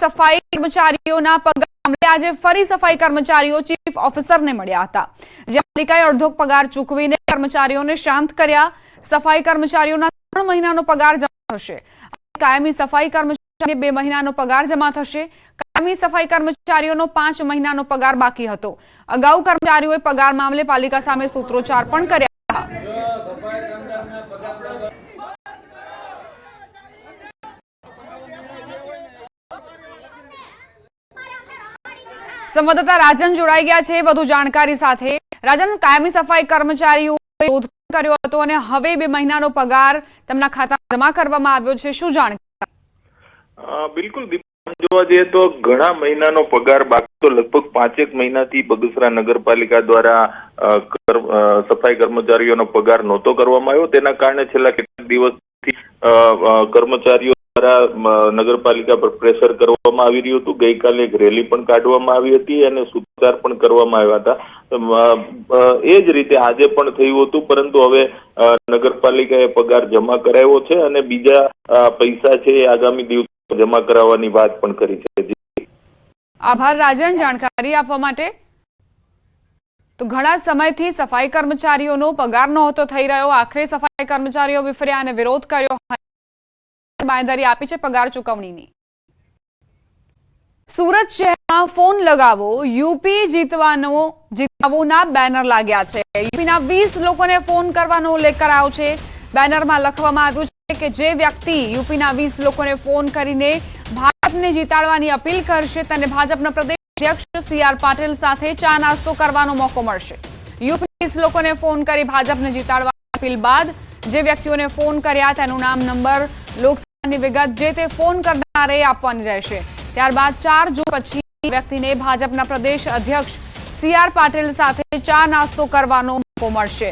સફાઈ કર્મચારીઓના પગાર મામલે આજે ફરી સફાઈ કર્મચારીઓ ચીફ ઓફિસરને મળ્યા હતા, જે પાલિકાએ અડધો પગાર ચૂકવીને કર્મચારીઓને શાંત કર્યા। સફાઈ કર્મચારીઓના 3 મહિનાનો પગાર જમા થશે। કાયમી સફાઈ કર્મચારીને 2 મહિનાનો પગાર જમા થશે। કાયમી સફાઈ કર્મચારીઓનો 5 મહિનાનો પગાર બાકી હતો। અગાઉ કર્મચારીઓએ પગાર મામલે પાલિકા સામે સૂત્રોચ્ચાર પણ કર્યા હતા। સંવાદદાતા રાજન જોડાઈ ગયા છે વધુ જાણકારી સાથે। રાજન, કાયમી સફાઈ કર્મચારીઓએ વિરોધ કર્યો હતો અને હવે 2 મહિનાનો પગાર તેમના ખાતામાં જમા કરવામાં આવ્યો છે, શું જાણકારી? બિલકુલ જોવા જઈએ તો ઘણા મહિનાનો પગાર બાકી, તો લગભગ 5 મહિનાથી બગસરા નગરપાલિકા દ્વારા સફાઈ કર્મચારીઓનો પગાર નહોતો કરવામાં આવ્યો। તેના કારણે છેલ્લા કેટલાક દિવસથી કર્મચારીઓ દ્વારા નગરપાલિકા પર પ્રેશર કરવામાં આવી રહ્યું હતું। ગઈકાલે એક રેલી પણ કાઢવામાં આવી હતી અને સૂત્રોચ્ચાર પણ કરવામાં આવ્યા હતા। એ જ રીતે આજે પણ થયું હતું, પરંતુ હવે નગરપાલિકાએ પગાર જમા કરાવ્યો છે અને બીજા પૈસા છે એ આગામી દિવસો જમા કરાવવાની વાત પણ કરી છે। આભાર રાજન જાણકારી આપવા માટે। તો ઘણા સમયથી સફાઈ કર્મચારીઓનો પગાર નહોતો થઈ રહ્યો, આખરે સફાઈ કર્મચારીઓ વિફર્યા અને વિરોધ કર્યો, બાંયધરી આપી છે પગાર ચૂકવણીની। સુરત શહેરમાં ફોન લગાવો, યુપી જીતવાના બેનર લાગ્યા છે। યુપીના 20 લોકોને ફોન કરવાનો ઉલ્લેખ કરાયો છે। બેનરમાં લખવામાં આવ્યું છે કે જે વ્યક્તિ યુપીના 20 લોકોને ફોન કરીને ભાજપને જીતાડવાની અપીલ કરશે તેને ભાજપના પ્રદેશ અધ્યક્ષ CR પાટીલ સાથે ચા નાસ્તો કરવાનો મોકો મળશે। યુપી 20 લોકોને ફોન કરી ભાજપને જીતાડવાની અપીલ બાદ જે વ્યક્તિઓને ફોન કર્યા તેનું નામ, નંબર, લોકસભાની વિગત જે તે ફોન કરનારે આપવાની રહેશે। ત્યારબાદ 4 જૂન પછી વ્યક્તિને ભાજપના પ્રદેશ અધ્યક્ષ CR પાટીલ સાથે ચા નાસ્તો કરવાનો મોકો મળશે।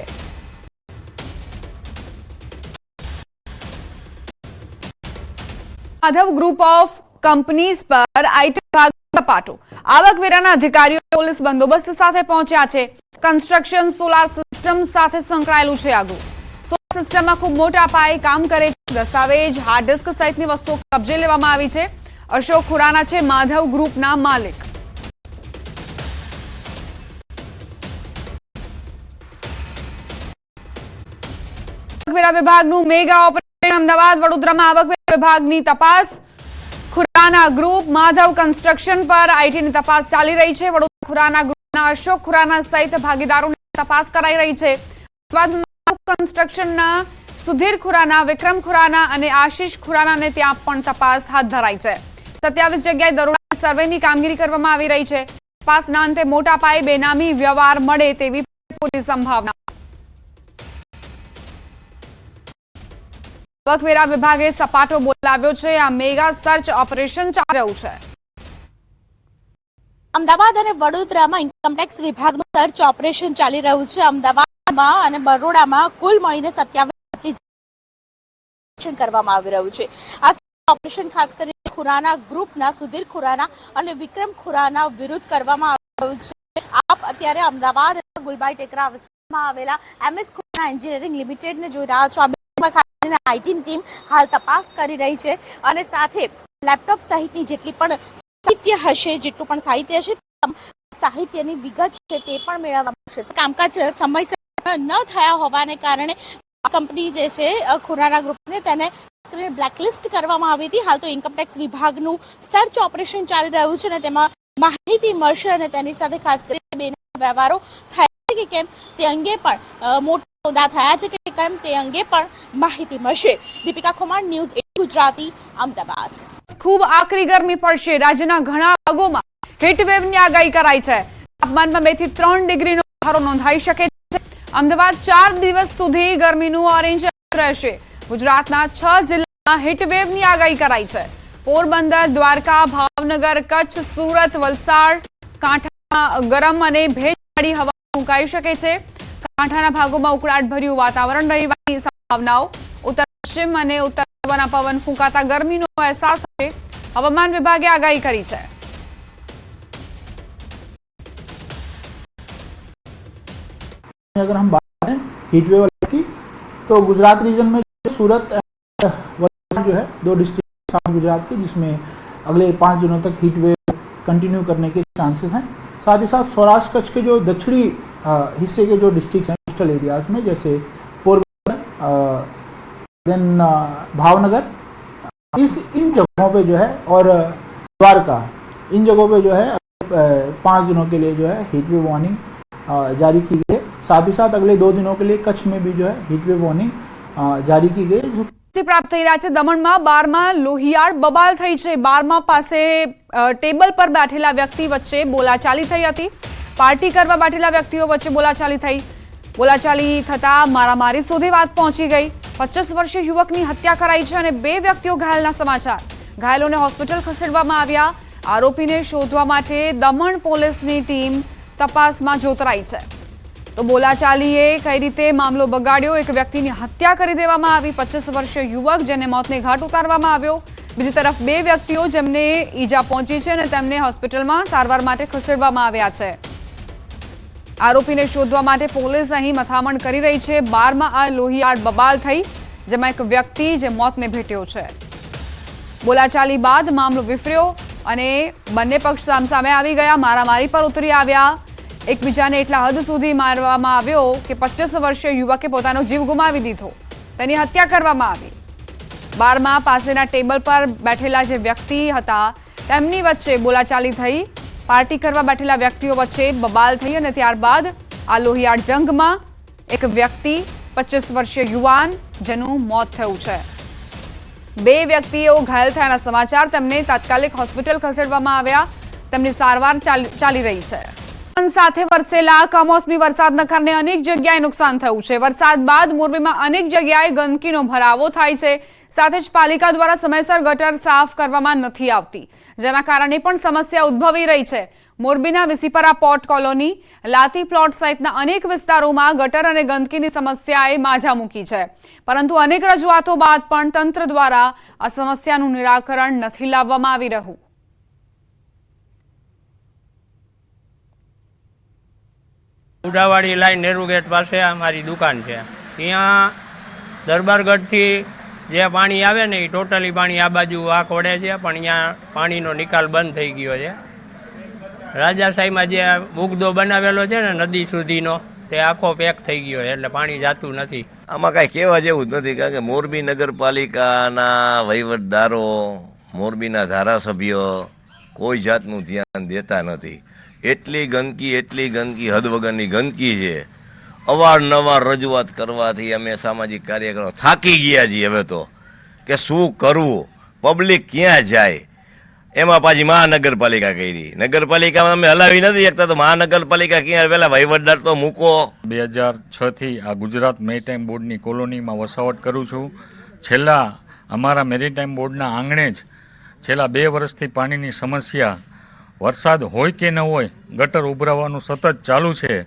માધવ ગ્રુપ ઓફ કંપનીઝ પર આઈટી વિભાગ સપાટો, આવકવેરાના અધિકારીઓ પોલીસ બંદોબસ્ત સાથે પહોંચ્યા છે। કન્સ્ટ્રક્શન સોલાર સિસ્ટમ સાથે સંકળાયેલું છે। આગળ સોલાર સિસ્ટમમાં ખૂબ મોટા પાયે કામ કરે છે। દસ્તાવેજ, હાર્ડ ડિસ્ક સહિતની વસ્તુઓ કબજે લેવામાં આવી છે। અશોક ખુરાના છે માધવ ગ્રુપના માલિક। આવકવેરા વિભાગનું મેગા ઓપરેશન અમદાવાદ વડોદરામાં આવકવેરા વિભાગની તપાસ। ખુરાના ગ્રુપ, માધવ કન્સ્ટ્રક્શન પર આઈટીની તપાસ ચાલી રહી છે। વડોદરા ખુરાના ગ્રુપના અશોક ખુરાના સહિત ભાગીદારોની તપાસ કરાઈ રહી છે। કન્સ્ટ્રક્શનના સુધીર ખુરાના, વિક્રમ ખુરાના અને આશીષ ખુરાનાને ત્યાં પણ તપાસ હાથ ધરાઈ છે। 27 જગ્યાએ દરોડા સર્વેની કામગીરી કરવામાં આવી રહી છે। તપાસના અંતે મોટા પાયે બેનામી વ્યવહાર મળે તેવી પૂરી સંભાવના। આવકવેરા વિભાગે સપાટો બોલાવ્યો છે। આ મેગા સર્ચ ઓપરેશન ચાલી રહ્યું છે। અમદાવાદ અને વડોદરામાં ઇન્કમટેક્સ વિભાગનું સર્ચ ઓપરેશન ચાલી રહ્યું છે। અમદાવાદમાં અને બરોડામાં કુલ મળીને 27 કરવામાં આવી રહ્યું છે। આ ઓપરેશન ખાસ કરીને ખુરાના ગ્રુપના સુધીર ખુરાના અને વિક્રમ ખુરાના વિરુદ્ધ કરવામાં આવ્યું છે। આપ અત્યારે અમદાવાદ ગુલબાઈ ટેકરા વિસ્તારમાં આવેલા MS ખુરાના એન્જિનિયરિંગ લિમિટેડને જોઈ રહ્યા છો। આઈટી ટીમ હાલ તપાસ કરી રહી છે અને સાથે લેપટોપ સહિતની જેટલી પણ સાહિત્ય હશે, જેટલું પણ સાહિત્ય હશે, સાહિત્યની વિગત છે તે પણ મેળવવામાં આવશે। કામકાજ સમયસર ન થયા હોવાને કારણે કંપની જે છે ખુરાના ગ્રુપને તેને બ્લેકલિસ્ટ કરવામાં આવી હતી। હાલ તો ઇન્કમટેક્સ વિભાગનું સર્ચ ઓપરેશન ચાલી રહ્યું છે અને તેમાં માહિતી મળશે અને તેની સાથે ખાસ કરીને બેના વ્યવહારો થયા કે કેમ તે અંગે પણ મોટા સોદા થયા છે કે કેમ તે અંગે પણ માહિતી મળશે। દીપિકા ખુમાર, ન્યૂઝ 8 ગુજરાતી, અમદાવાદ। ખૂબ આકરી ગરમી પડશે। રાજ્યના ઘણા ભાગોમાં હીટવેવની આગાહી કરાઈ છે। તાપમાનમાં 2 થી 3 ડિગ્રીનો વધારો નોંધાઈ શકે છે। અમદાવાદ 4 દિવસ સુધી ગરમીનું ઓરેન્જ એલર્ટ રહેશે। ગુજરાતના 6 જિલ્લામાં હીટવેવની આગાહી કરાઈ છે। પોરબંદર, દ્વારકા, ભાવનગર, કચ્છ, સુરત, વલસાડ, કાંઠામાં ગરમ અને ભેજવાળી હવા ફૂંકાઈ શકે છે। કાંઠાના ભાગોમાં ઉકળાટભર્યું વાતાવરણ રહેવાની સંભાવનાઓ। ઉત્તર પશ્ચિમ અને ઉત્તર પૂર્વના પવન ફૂંકાતા ગરમીનો અહેસાસ થશે, હવામાન વિભાગે આગાહી કરી છે। अगर हम बात करें हीट वेव की तो गुजरात रीजन में सूरत जो है 2 डिस्ट्रिक्ट साउथ गुजरात के जिसमें अगले 5 दिनों तक हीट वेव कंटिन्यू करने के चांसेस हैं। साथ ही साथ सौराष्ट्र कच्छ के जो दक्षिणी हिस्से के जो डिस्ट्रिक्ट हैं कोस्टल एरियाज में, जैसे पोरबंदर, देन भावनगर, इन जगहों पे जो है, और द्वारका, इन जगहों पे जो है 5 दिनों के लिए जो है हीट वेव वार्निंग जारी की गई है। साथ ही साथ अगले 2 दिनों के लिए कच्छ में भी जो है हीट वेव वार्निंग जारी की गई है। પ્રાપ્ત થઈ રહ્યા છે દમણમાં 12માં લોહિયાળ બબાલ થઈ છે। 12માં પાસે ટેબલ પર બેઠેલા વ્યક્તિ વચ્ચે બોલાચાલી થઈ હતી। પાર્ટી કરવા બેઠેલા વ્યક્તિઓ વચ્ચે બોલાચાલી થઈ। બોલાચાલી થતા મારામારી સુધી વાત પહોંચી ગઈ। 25 વર્ષીય યુવકની હત્યા કરાઈ છે અને 2 વ્યક્તિઓ ઘાયલના સમાચાર। ઘાયલોને હોસ્પિટલ ખસેડવામાં આવ્યા। આરોપીને શોધવા માટે દમણ પોલીસની ટીમ તપાસમાં જોતરાઈ છે। તો બોલાચાલીએ કઈ રીતે મામલો બગાડ્યો, એક વ્યક્તિની હત્યા કરી દેવામાં આવી। 25 વર્ષીય યુવક જેને મોતને ઘાટ ઉતારવામાં આવ્યો। બીજી તરફ 2 વ્યક્તિઓ જેમને ઈજા પહોંચી છે અને તેમને હોસ્પિટલમાં સારવાર માટે ખસેડવામાં આવ્યા છે। આરોપીને શોધવા માટે પોલીસ અહીં મથામણ કરી રહી છે। 12માં આ લોહિયાળ બબાલ થઈ, જેમાં એક વ્યક્તિ જે મોતને ભેટ્યો છે। બોલાચાલી બાદ મામલો વિફર્યો અને બંને પક્ષ સામસામે આવી ગયા। મારામારી પર ઉતરી આવ્યા। એકબીજાને એટલા હદ સુધી મારવામાં આવ્યો કે 25 વર્ષીય યુવકે પોતાનો જીવ ગુમાવી દીધો। તેની હત્યા કરવામાં આવી। 12માં પાસેના ટેબલ પર બેઠેલા જે વ્યક્તિ હતા તેમની વચ્ચે બોલાચાલી થઈ। પાર્ટી કરવા બેઠેલા વ્યક્તિઓ વચ્ચે બબાલ થઈ અને ત્યારબાદ આ લોહિયાળ જંગમાં એક વ્યક્તિ 25 વર્ષીય યુવાન જેનું મોત થયું છે। 2 વ્યક્તિઓ ઘાયલ થયાના સમાચાર। તેમને તાત્કાલિક હોસ્પિટલ ખસેડવામાં આવ્યા। તેમની સારવાર ચાલી રહી છે। સાથે વરસેલા કમોસમી વરસાદના કારણે અનેક જગ્યાએ નુકસાન થયું છે। વરસાદ બાદ મોરબીમાં અનેક જગ્યાએ ગંદકીનો ભરાવો થાય છે। સાથે જ પાલિકા દ્વારા સમયસર ગટર સાફ કરવામાં નથી આવતી, જેના કારણે પણ સમસ્યા ઉદ્ભવી રહી છે। મોરબીના વિસીપરા પોર્ટ કોલોની, લાતી પ્લોટ સહિતના અનેક વિસ્તારોમાં ગટર અને ગંદકીની સમસ્યાએ માજા મૂકી છે, પરંતુ અનેક રજૂઆતો બાદ પણ તંત્ર દ્વારા આ સમસ્યાનું નિરાકરણ નથી લાવવામાં આવી રહ્યું। ઉડાવાડી લાઈન નેहरू ગેટ પાસે અમારી દુકાન છે। ત્યાં દરબારગઢથી જે પાણી આવે ને એ ટોટલી પાણી આ બાજુ આ કોડે છે, પણ અહીંયા પાણીનો નિકાલ બંધ થઈ ગયો છે। રાજાશાહીમાં જે બોગદો બનાવેલો છે ને નદી સુધીનો, તે આખો પેક થઈ ગયો છે, એટલે પાણી જાતું નથી। આમાં કાંઈ કહેવા જેવું જ નથી, કારણ કે મોરબી નગરપાલિકાના વહીવટદારો, મોરબીના ધારાસભ્યો કોઈ જાતનું ધ્યાન દેતા નથી। એટલી ગંદકી હદ વગરની ગંદકી છે। અવારનવાર રજૂઆત કરવાથી અમે સામાજિક કાર્યકરો થાકી ગયા છીએ હવે તો, કે શું કરવું, પબ્લિક ક્યાં જાય। એમાં પાછી મહાનગરપાલિકા કરી, નગરપાલિકામાં અમે હલાવી નથી શકતા, તો મહાનગરપાલિકા ક્યાં, પહેલાં વહીવટદાર તો મૂકો। 2006થી આ ગુજરાત મેરીટાઈમ બોર્ડની કોલોનીમાં વસાવટ કરું છું। છેલ્લા અમારા મેરીટાઈમ બોર્ડના આંગણે જ છેલ્લા 2 વર્ષથી પાણીની સમસ્યા, વરસાદ હોય કે ન હોય ગટર ઉભરાવાનું સતત ચાલુ છે।